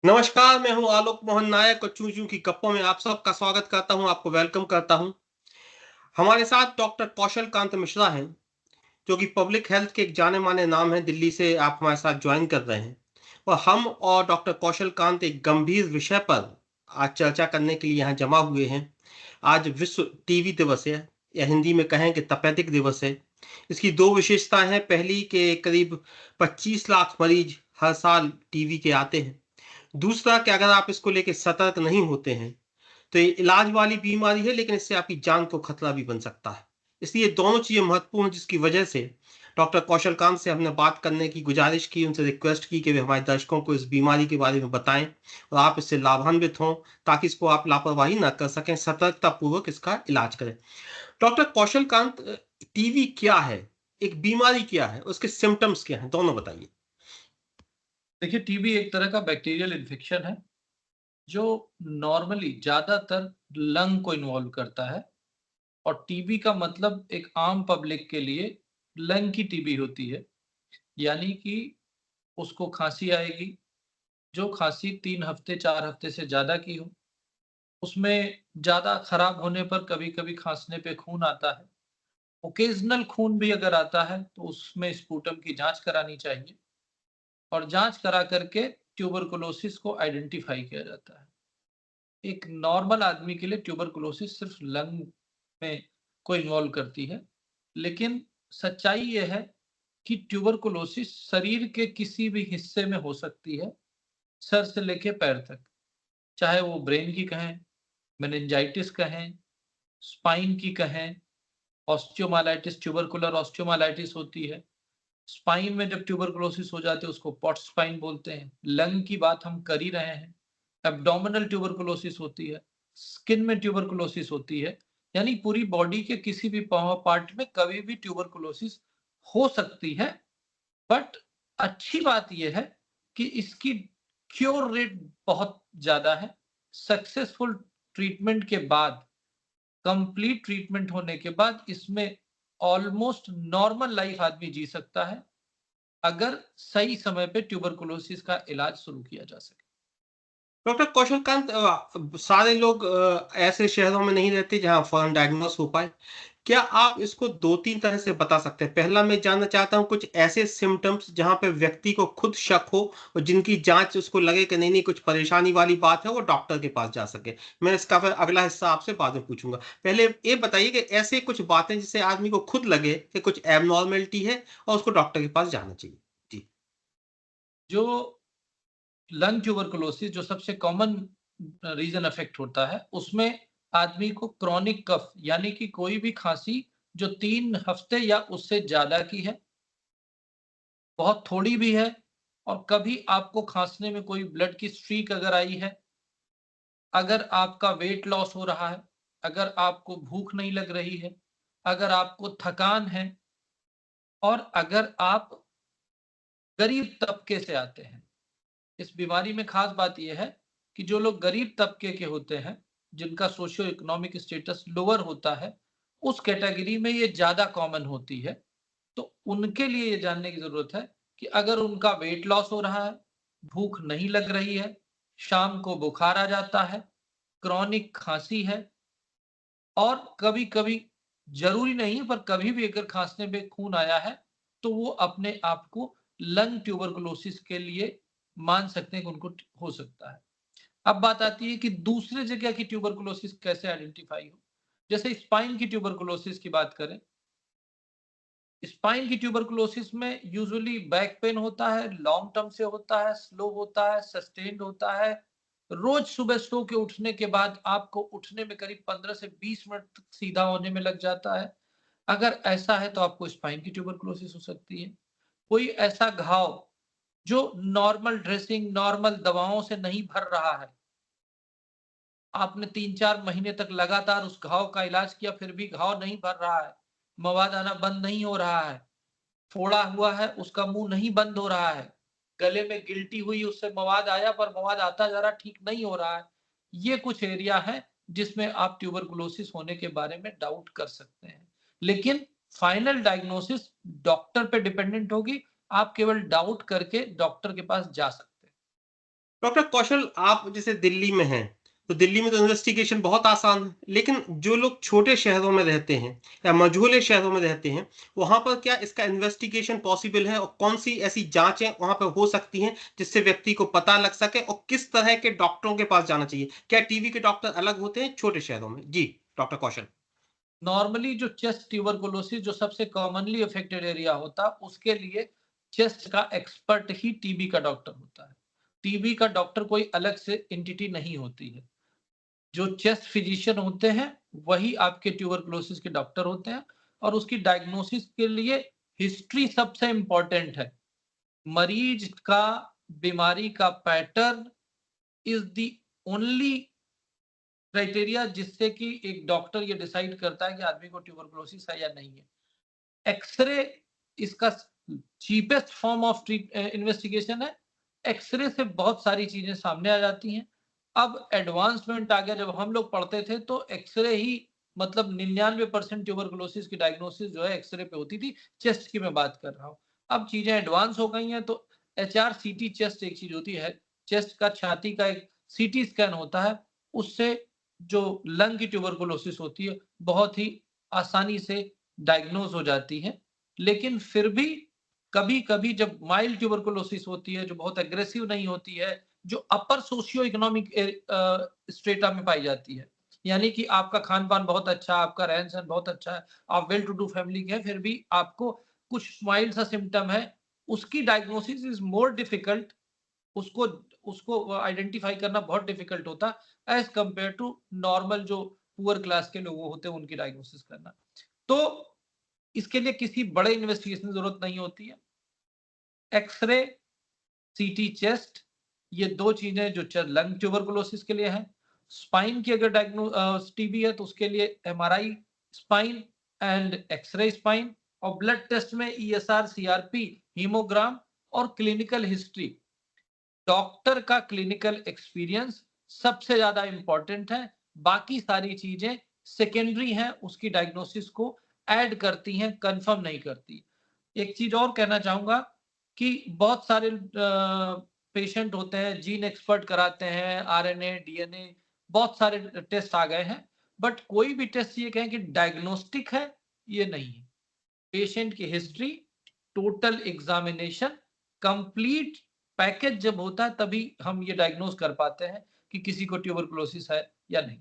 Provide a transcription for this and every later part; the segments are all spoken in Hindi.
नमस्कार, मैं हूँ आलोक मोहन नायक और चूं चूं की गप्पों में आप सबका स्वागत करता हूँ, आपको वेलकम करता हूँ। हमारे साथ डॉक्टर कौशल कांत मिश्रा हैं, जो कि पब्लिक हेल्थ के एक जाने-माने नाम हैं, दिल्ली से आप हमारे साथ जॉइन कर रहे हैं। और हम और डॉक्टर कौशल कांत एक गंभीर विषय पर आज चर्चा करने के लिए यहाँ जमा हुए हैं। आज विश्व टीबी दिवस है, या हिंदी में कहें कि तपेदिक दिवस है। इसकी 2 विशेषताएँ हैं, पहली कि करीब 25 लाख मरीज हर साल टीबी के आते हैं। दूसरा कि अगर आप इसको लेके सतर्क नहीं होते हैं, तो ये इलाज वाली बीमारी है, लेकिन इससे आपकी जान को खतरा भी बन सकता है। इसलिए दोनों चीज़ें महत्वपूर्ण हैं, जिसकी वजह से डॉक्टर कौशल कांत से हमने बात करने की गुजारिश की, उनसे रिक्वेस्ट की कि वे हमारे दर्शकों को इस बीमारी के बारे में बताएँ और आप इससे लाभान्वित हों, ताकि इसको आप लापरवाही ना कर सकें, सतर्कतापूर्वक इसका इलाज करें। डॉक्टर कौशल कांत, टीबी क्या है? एक बीमारी क्या है? उसके सिम्पटम्स क्या हैं? दोनों बताइए। देखिए, टीबी एक तरह का बैक्टीरियल इन्फेक्शन है, जो नॉर्मली ज़्यादातर लंग को इन्वॉल्व करता है। और टीबी का मतलब एक आम पब्लिक के लिए लंग की टीबी होती है। यानी कि उसको खाँसी आएगी, जो खाँसी 3 हफ्ते, 4 हफ्ते से ज़्यादा की हो। उसमें ज़्यादा खराब होने पर कभी-कभी खाँसने पे खून आता है। ओकेज़नल खून भी अगर आता है, तो उसमें स्पूटम की जाँच करानी चाहिए और जाँच करा कर के ट्यूबरकुलोसिस को आइडेंटिफ़ाई किया जाता है। एक नॉर्मल आदमी के लिए ट्यूबरकुलोसिस सिर्फ लंग में को इन्वॉल्व करती है। लेकिन सच्चाई ये है कि ट्यूबरकुलोसिस शरीर के किसी भी हिस्से में हो सकती है, सर से लेके पैर तक। चाहे वो ब्रेन की कहें, मेनिंजाइटिस कहें, स्पाइन की कहें, ऑस्टियोमाइलाइटिस, ट्यूबरकुलर ऑस्टियोमाइलाइटिस होती है। स्पाइन में जब ट्यूबरकुलोसिस हो जाती है, उसको पॉट्स स्पाइन बोलते हैं। लंग की बात हम कर ही रहे हैं। एब्डोमिनल ट्यूबरकुलोसिस होती है, स्किन में ट्यूबरकुलोसिस होती है। यानी पूरी बॉडी के किसी भी पार्ट में कभी भी ट्यूबरकुलोसिस हो सकती है। बट अच्छी बात ये है कि इसकी क्योर रेट बहुत ज़्यादा है। सक्सेसफुल ट्रीटमेंट के बाद, कंप्लीट ट्रीटमेंट होने के बाद इसमें ऑलमोस्ट नॉर्मल लाइफ आदमी जी सकता है, अगर सही समय पे ट्यूबरकुलोसिस का इलाज शुरू किया जा सके। डॉक्टर कौशलकांत, सारे लोग ऐसे शहरों में नहीं रहते जहाँ फौरन डायग्नोस हो पाए। क्या आप इसको 2-3 तरह से बता सकते हैं? पहला मैं जानना चाहता हूँ कुछ ऐसे सिम्पटम्स जहाँ पे व्यक्ति को खुद शक हो और जिनकी जाँच उसको लगे कि नहीं-नहीं कुछ परेशानी वाली बात है, वो डॉक्टर के पास जा सके। मैं इसका फिर अगला हिस्सा आपसे बाद में पूछूँगा। पहले ये बताइए कि ऐसे कुछ बातें जिससे आदमी को खुद लगे कि कुछ एब्नॉर्मैलिटी है और उसको डॉक्टर के पास जाना चाहिए? जी। जो लंग ट्यूबरकुलोसिस जो सबसे कॉमन रीज़न अफ़ेक्ट होता है, उसमें आदमी को क्रॉनिक कफ यानी कि कोई भी खाँसी जो 3 हफ्ते या उससे ज़्यादा की है, बहुत थोड़ी भी है और कभी आपको खाँसने में कोई ब्लड की स्ट्रीक अगर आई है, अगर आपका वेट लॉस हो रहा है, अगर आपको भूख नहीं लग रही है, अगर आपको थकान है और अगर आप गरीब तबके से आते हैं। इस बीमारी में खास बात ये है कि जो लोग गरीब तबके के होते हैं, जिनका सोशियो इकोनॉमिक स्टेटस लोअर होता है, उस कैटेगरी में ये ज़्यादा कॉमन होती है। तो उनके लिए ये जानने की ज़रूरत है कि अगर उनका वेट लॉस हो रहा है, भूख नहीं लग रही है, शाम को बुखार आ जाता है, क्रॉनिक खाँसी है और कभी-कभी ज़रूरी नहीं है पर कभी भी अगर खाँसने पे खून आया है, तो वो अपने आप को लंग ट्यूबरकुलोसिस के लिए मान सकते हैं कि उनको हो सकता है। अब बात आती है कि दूसरे जगह की ट्यूबरकुलोसिस कैसे आइडेंटिफ़ाई हो? जैसे स्पाइन की ट्यूबरकुलोसिस की बात करें, स्पाइन की ट्यूबरकुलोसिस में यूजुअली बैक पेन होता है, लॉन्ग टर्म से होता है, स्लो होता है, सस्टेन्ड होता है। रोज़ सुबह सो के उठने के बाद आपको उठने में करीब 15 से 20 मिनट तक सीधा होने में लग जाता है। अगर ऐसा है तो आपको स्पाइन की ट्यूबरकुलोसिस हो सकती है। कोई ऐसा घाव जो नॉर्मल ड्रेसिंग, नॉर्मल दवाओं से नहीं भर रहा है, आपने 3-4 महीने तक लगातार उस घाव का इलाज किया फिर भी घाव नहीं भर रहा है, मवाद आना बंद नहीं हो रहा है, फोड़ा हुआ है, उसका मुँह नहीं बंद हो रहा है, गले में गिल्टी हुई उससे मवाद आया पर मवाद आता जा रहा ठीक नहीं हो रहा है। ये कुछ एरिया है जिसमें आप ट्यूबरकुलोसिस होने के बारे में डाउट कर सकते हैं। लेकिन फाइनल डायग्नोसिस डॉक्टर पे डिपेंडेंट होगी, आप केवल डाउट करके डॉक्टर के पास जा सकते हैं। डॉक्टर कौशल, आप जैसे दिल्ली में हैं, तो दिल्ली में तो इन्वेस्टिगेशन बहुत आसान है, लेकिन जो लोग छोटे शहरों में रहते हैं या मझोले शहरों में रहते हैं, वहां पर क्या इसका इन्वेस्टिगेशन पॉसिबल है, और कौन सी ऐसी जांचें वहां पर हो सकती हैं जिससे व्यक्ति को पता लग सके, और किस तरह के डॉक्टरों के पास जाना चाहिए? क्या टीबी के डॉक्टर अलग होते हैं छोटे शहरों में? जी, डॉक्टर कौशल। नॉर्मली जो चेस्ट ट्यूबरकुलोसिस जो सबसे कॉमनली अफेक्टेड एरिया होता है, उसके लिए चेस्ट का एक्सपर्ट ही टीबी का डॉक्टर होता है। टीबी का डॉक्टर कोई अलग से एंटिटी नहीं होती है। जो चेस्ट फिजिशियन होते हैं, वही आपके ट्यूबरकुलोसिस के डॉक्टर होते हैं, और उसकी डायग्नोसिस के लिए हिस्ट्री सबसे इम्पोर्टेंट है। मरीज का बीमारी का pattern is the only criteria जिससे कि एक डॉक्टर ये डिसाइड करता है कि आदमी को ट्यूबरकुलोसिस है या नहीं है। एक्सरे इसका चीपेस्ट फॉर्म ऑफ इन्वेस्टिगेशन है। एक्सरे से बहुत सारी चीजें सामने आ जाती हैं। अब एडवांसमेंट आ गया। जब हम लोग पढ़ते थे तो एक्सरे ही मतलब 99% ट्यूबरकुलोसिस की डायग्नोसिस जो है एक्सरे पे होती थी। चेस्ट की मैं बात कर रहा हूँ। अब चीजें एडवांस हो गई हैं, तो HRCT चेस्ट एक चीज होती है। चेस्ट का छाती का एक सीटी स्कैन होता है। उससे जो लंग की ट्यूबरकुलोसिस होती है बहुत ही आसानी से डायग्नोज हो जाती है। लेकिन फिर भी कभी-कभी जब माइल्ड ट्यूबरकुलोसिस होती है, जो बहुत एग्रेसिव नहीं होती है, जो अपर सोशियो इकोनॉमिक स्ट्रेटा में पाई जाती है, यानी कि आपका खान-पान बहुत अच्छा, आपका रहन-सहन बहुत अच्छा है, आप वेल टू डू फैमिली के हैं, फिर भी आपको कुछ माइल्ड सा सिम्पटम है, उसकी डायग्नोसिस इज मोर डिफिकल्ट। उसको उसको आइडेंटिफाई करना बहुत डिफिकल्ट होता है एज कंपेयर टू नॉर्मल जो पुअर क्लास के लोग होते हैं उनकी डायग्नोसिस करना। तो इसके लिए किसी बड़े इन्वेस्टिगेशन की जरूरत नहीं होती है। एक्सरे, सीटी चेस्ट, ये दो चीजें जो लंग ट्यूबरकुलोसिस के लिए हैं। स्पाइन की अगर टीबी है तो उसके लिए MRI spine and X-ray spine, और ब्लड टेस्ट में ईएसआर, सीआरपी, हीमोग्राम और क्लिनिकल हिस्ट्री। डॉक्टर का क्लिनिकल एक्सपीरियंस सबसे ज्यादा इंपॉर्टेंट है। बाकी सारी चीजें सेकेंडरी हैं, उसकी डायग्नोसिस को ऐड करती हैं, कंफर्म नहीं करती। एक चीज और कहना चाहूंगा कि बहुत सारे पेशेंट होते हैं, जीन एक्सपर्ट कराते हैं, आरएनए, डीएनए, बहुत सारे टेस्ट आ गए हैं, बट कोई भी टेस्ट ये कहें कि डायग्नोस्टिक है, ये नहीं है। पेशेंट की history, total examination, complete package जब होता है तभी हम ये डायग्नोज कर पाते हैं कि किसी को ट्यूबरकुलोसिस है या नहीं।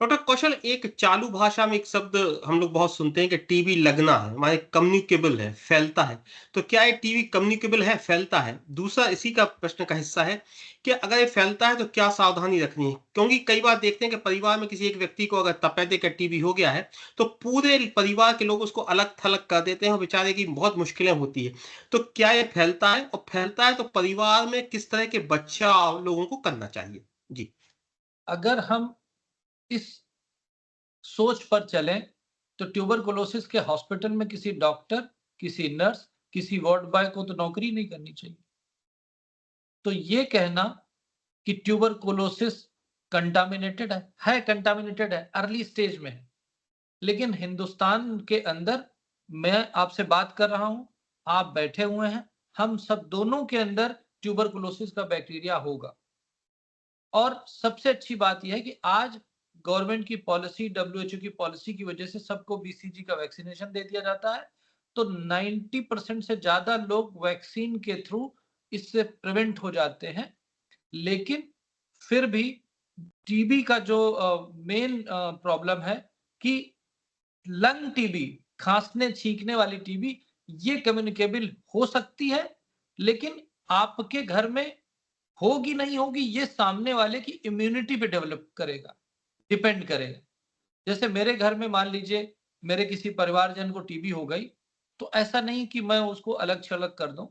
डॉक्टर कौशल, एक चालू भाषा में एक शब्द हम लोग बहुत सुनते हैं कि टीबी लगना है, माने कम्युनिकेबल है, फैलता है। तो क्या ये टीबी कम्युनिकेबल है, फैलता है? दूसरा इसी का प्रश्न का हिस्सा है कि अगर ये फैलता है तो क्या सावधानी रखनी है? क्योंकि कई बार देखते हैं कि परिवार में किसी एक व्यक्ति को अगर तपेदिक का टीबी हो गया है, तो पूरे परिवार के लोग उसको अलग थलग कर देते हैं और बेचारे की बहुत मुश्किलें होती है। तो क्या ये फैलता है, और फैलता है तो परिवार में किस तरह के बचाव लोगों को करना चाहिए? जी। अगर हम इस सोच पर चलें तो ट्यूबरकुलोसिस के हॉस्पिटल में किसी डॉक्टर, किसी नर्स, किसी वार्ड बॉय को तो नौकरी नहीं करनी चाहिए। तो ये कहना कि ट्यूबरकुलोसिस कंटामिनेटेड है कंटामिनेटेड है, अर्ली स्टेज में है। लेकिन हिंदुस्तान के अंदर मैं आपसे बात कर रहा हूं, आप बैठे हुए हैं, हम सब दोनों के अंदर ट्यूबरकुलोसिस का बैक्टीरिया होगा। और सबसे अच्छी बात यह है कि आज गवर्नमेंट की पॉलिसी, डब्ल्यूएचओ की पॉलिसी की वजह से सबको बीसीजी का वैक्सीनेशन दे दिया जाता है। तो 90% से ज्यादा लोग वैक्सीन के थ्रू इससे प्रिवेंट हो जाते हैं। लेकिन फिर भी टीबी का जो मेन प्रॉब्लम है कि लंग टीबी, खांसने छींकने वाली टीबी, ये कम्युनिकेबल हो सकती है, लेकिन आपके घर में होगी नहीं होगी ये सामने वाले की इम्यूनिटी पे डेवलप करेगा, डिपेंड करेगा। जैसे मेरे घर में मान लीजिए मेरे किसी परिवारजन को टीबी हो गई, तो ऐसा नहीं कि मैं उसको अलग-छलग कर दूं।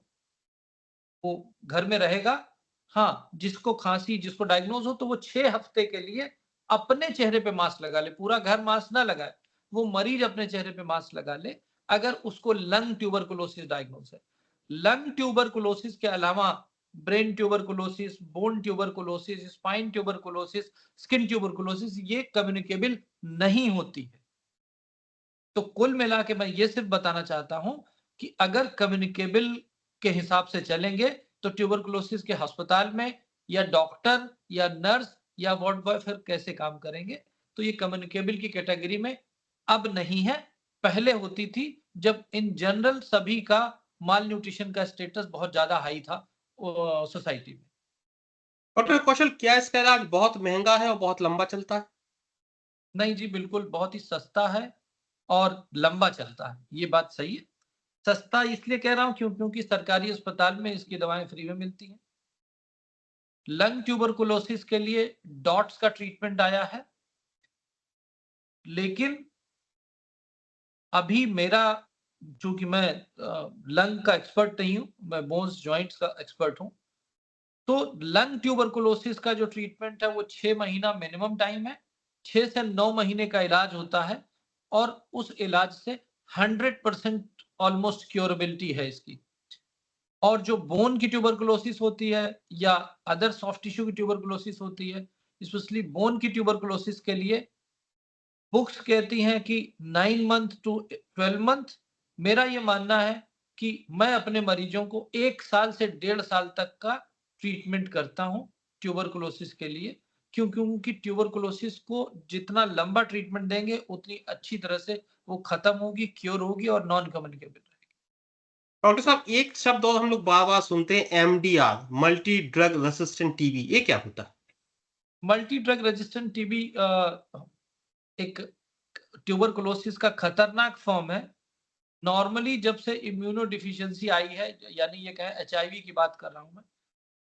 वो घर में रहेगा। हाँ, जिसको खांसी, जिसको डायग्नोज हो तो वो 6 हफ्ते के लिए अपने चेहरे पे मास्क लगा ले, पूरा घर मास्क ना लगाए, वो मरीज अपने चेहरे पे मास्क लगा ले अगर उसको लंग ट्यूबरकुलोसिस डायग्नोज है। लंग ट्यूबरकुलोसिस के अलावा brain tuberculosis, bone tuberculosis, spine tuberculosis, skin tuberculosis ये कम्युनिकेबल नहीं होती है। तो कुल मिला के मैं ये सिर्फ बताना चाहता हूं कि अगर कम्युनिकेबल के हिसाब से चलेंगे तो ट्यूबरकुलोसिस के अस्पताल में या डॉक्टर या नर्स या वार्ड बॉय फिर कैसे काम करेंगे? तो ये कम्युनिकेबल की कैटेगरी में अब नहीं है, पहले होती थी जब इन जनरल सभी का माल न्यूट्रिशन का स्टेटस बहुत ज्यादा हाई था सोसाइटी में। डॉक्टर कौशल, क्या इसका इलाज बहुत महंगा है और बहुत लंबा चलता है? नहीं जी, बिल्कुल बहुत ही सस्ता है और लंबा चलता है, ये बात सही है। सस्ता इसलिए कह रहा हूँ क्योंकि सरकारी अस्पताल में इसकी दवाएं फ्री में मिलती हैं। लंग ट्यूबरकुलोसिस के लिए डॉट्स का ट्रीटमेंट आया है, लेकिन अभी मेरा, चूंकि मैं लंग का एक्सपर्ट नहीं हूं, मैं बोन्स जॉइंट्स का एक्सपर्ट हूं, तो लंग ट्यूबरकुलोसिस का जो ट्रीटमेंट है वो 6 महीना मिनिमम टाइम है। 6 से 9 महीने का इलाज होता है और उस इलाज से 100% ऑलमोस्ट क्योरेबिलिटी है इसकी। और जो बोन की ट्यूबरकुलोसिस होती है या अदर सॉफ्ट टिश्यू की ट्यूबरकुलोसिस होती है, स्पेशली बोन की ट्यूबरकुलोसिस के लिए बुक्स कहती हैं कि 9 मंथ टू 12 मंथ। मेरा ये मानना है कि मैं अपने मरीजों को 1 साल से 1.5 साल तक का ट्रीटमेंट करता हूं ट्यूबरकुलोसिस के लिए, क्योंकि ट्यूबरकुलोसिस को जितना लंबा ट्रीटमेंट देंगे उतनी अच्छी तरह से वो खत्म होगी, क्योर होगी और नॉन कम्युनिकेबल रहेगी। डॉक्टर साहब, एक शब्द और हम लोग बार-बार सुनते हैं, MDR, multi drug resistant TB, ये क्या होता है? मल्टी ड्रग रेजिस्टेंट टीबी एक ट्यूबरकुलोसिस का खतरनाक फॉर्म है। नॉर्मली जब से इम्यूनो डिफिशियंसी आई है, यानी ये कहें एचआईवी की बात कर रहा हूं मैं,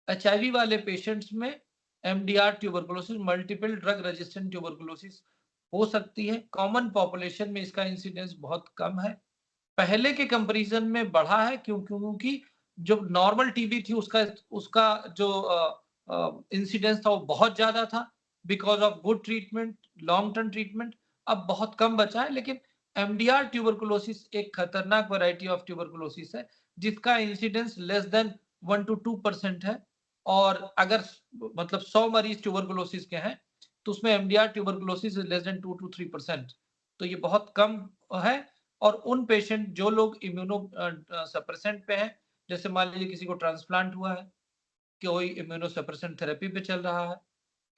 एचआईवी वाले पेशेंट्स में MDR tuberculosis, multiple drug resistant tuberculosis हो सकती है। कॉमन पॉपुलेशन में इसका इंसिडेंस बहुत कम है, पहले के कंपैरिजन में बढ़ा है, क्योंकि जो नॉर्मल टीबी थी उसका उसका जो इंसिडेंस था वो बहुत ज्यादा था, because of good treatment, long term treatment. अब बहुत कम बचा है, लेकिन एमडीआर ट्यूबरकुलोसिस एक खतरनाक वैरायटी ऑफ ट्यूबरकुलोसिस है जिसका इंसिडेंस लेस देन 1 to 2% है। और अगर मतलब 100 मरीज ट्यूबरकुलोसिस के हैं तो उसमें MDR tuberculosis less than 2 to 3%। तो ये बहुत कम है। और उन पेशेंट जो लोग इम्यूनो सप्रेसेंट पे हैं, जैसे मान लीजिए किसी को ट्रांसप्लांट हुआ है, कोई इम्यूनो सप्रेसेंट थेरेपी पे चल रहा है,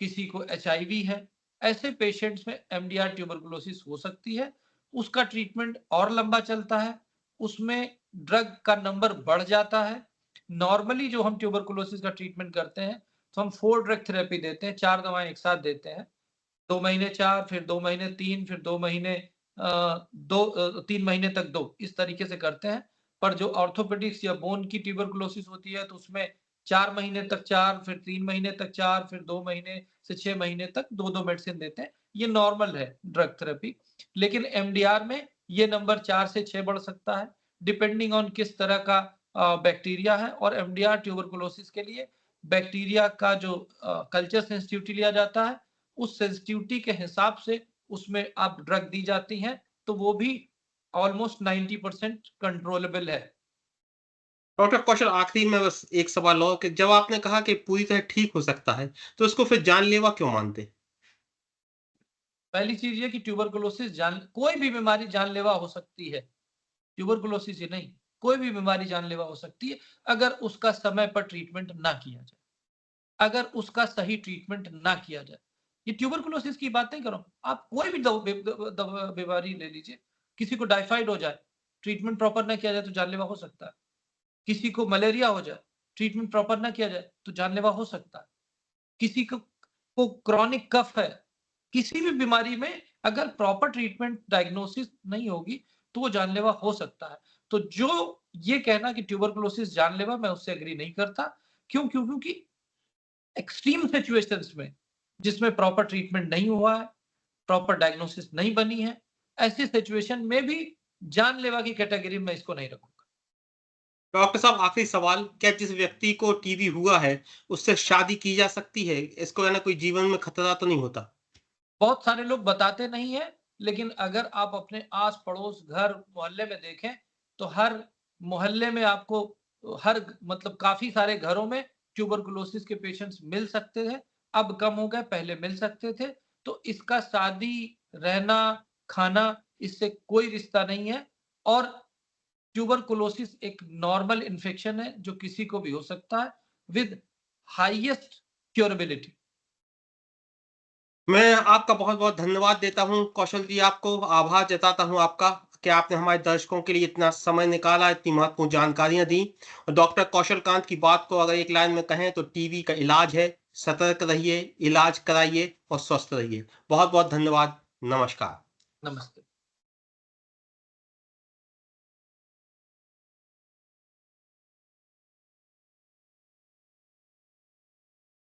किसी को एचआईवी है, ऐसे पेशेंट्स में एमडीआर ट्यूबरकुलोसिस हो सकती है। उसका ट्रीटमेंट और लंबा चलता है, उसमें ड्रग का नंबर बढ़ जाता है। नॉर्मली जो हम ट्यूबरकुलोसिस का ट्रीटमेंट करते हैं तो हम 4 ड्रग थेरेपी देते हैं, 4 दवाएं एक साथ देते हैं। 2 महीने 4, फिर 2 महीने 3, फिर 2 महीने 3 महीने तक 2, इस तरीके से करते हैं। पर जो ऑर्थोपेडिक्स या बोन की ट्यूबरकुलोसिस होती है तो उसमें 4 महीने तक 4, फिर 3 महीने तक 4, फिर 2 महीने से 6 महीने तक 2-2 मेडिसिन देते हैं। ये नॉर्मल है ड्रग थेरेपी। लेकिन एमडीआर में ये नंबर 4 से 6 बढ़ सकता है, डिपेंडिंग ऑन किस तरह का बैक्टीरिया है। और एमडीआर ट्यूबरकुलोसिस के लिए बैक्टीरिया का जो कल्चर सेंसिटिविटी लिया जाता है, उस सेंसिटिविटी के हिसाब से उसमें आप ड्रग दी जाती हैं, तो वो भी ऑलमोस्ट 90% कंट्रोलेबल है। डॉक्टर कौशल, आखिरी में बस एक सवाल और कि जब आपने कहा कि पूरी तरह ठीक हो सकता है, तो इसको फिर जानलेवा क्यों मानते हैं? पहली चीज ये कि ट्यूबरकुलोसिस कोई भी बीमारी जानलेवा हो सकती है, ट्यूबरकुलोसिस ही नहीं, कोई भी बीमारी जानलेवा हो सकती है अगर उसका समय पर ट्रीटमेंट ना किया जाए, अगर उसका सही ट्रीटमेंट ना किया जाए। ये ट्यूबरकुलोसिस की बात नहीं कर रहा हूं, आप कोई भी बीमारी ले लीजिए, किसी को टाइफाइड हो जाए, ट्रीटमेंट प्रॉपर ना किया जाए तो जानलेवा हो सकता है। किसी को मलेरिया हो जाए, ट्रीटमेंट प्रॉपर ना किया जाए तो जानलेवा हो सकता है। किसी को क्रॉनिक कफ है, किसी भी बीमारी में अगर प्रॉपर ट्रीटमेंट डायग्नोसिस नहीं होगी तो वो जानलेवा हो सकता है। तो जो ये कहना कि ट्यूबरकुलोसिस जानलेवा, मैं उससे एग्री नहीं करता। क्योंकि एक्सट्रीम सिचुएशंस में जिसमें प्रॉपर ट्रीटमेंट नहीं हुआ है, प्रॉपर डायग्नोसिस नहीं बनी है, ऐसी सिचुएशन में भी जानलेवा की कैटेगरी में इसको नहीं रखूंगा। डॉक्टर साहब, आखिरी सवाल, क्या जिस व्यक्ति को टीबी हुआ है, उससे शादी की जा सकती है? इसको है ना, कोई जीवन में खतरा तो नहीं होता? बहुत सारे लोग बताते नहीं है, लेकिन अगर आप अपने आस पड़ोस घर मोहल्ले में देखें तो हर मोहल्ले में आपको हर मतलब काफी सारे घरों में ट्यूबरकुलोसिस के पेशेंट्स मिल सकते हैं। अब कम हो गए, पहले मिल सकते थे। तो इसका शादी, रहना, खाना, इससे कोई रिश्ता नहीं है। और ट्यूबरकुलोसिस एक नॉर्मल इन्फेक्शन है जो किसी को भी हो सकता है, विद हाईएस्ट क्योरेबिलिटी। मैं आपका बहुत बहुत धन्यवाद देता हूं कौशल जी, आपको आभार जताता हूं आपका कि आपने हमारे दर्शकों के लिए इतना समय निकाला, इतनी महत्वपूर्ण जानकारियां दी। और डॉक्टर कौशल कांत की बात को अगर एक लाइन में कहें तो टीबी का इलाज है, सतर्क रहिए, इलाज कराइए और स्वस्थ रहिए। बहुत बहुत धन्यवाद। नमस्कार। नमस्ते।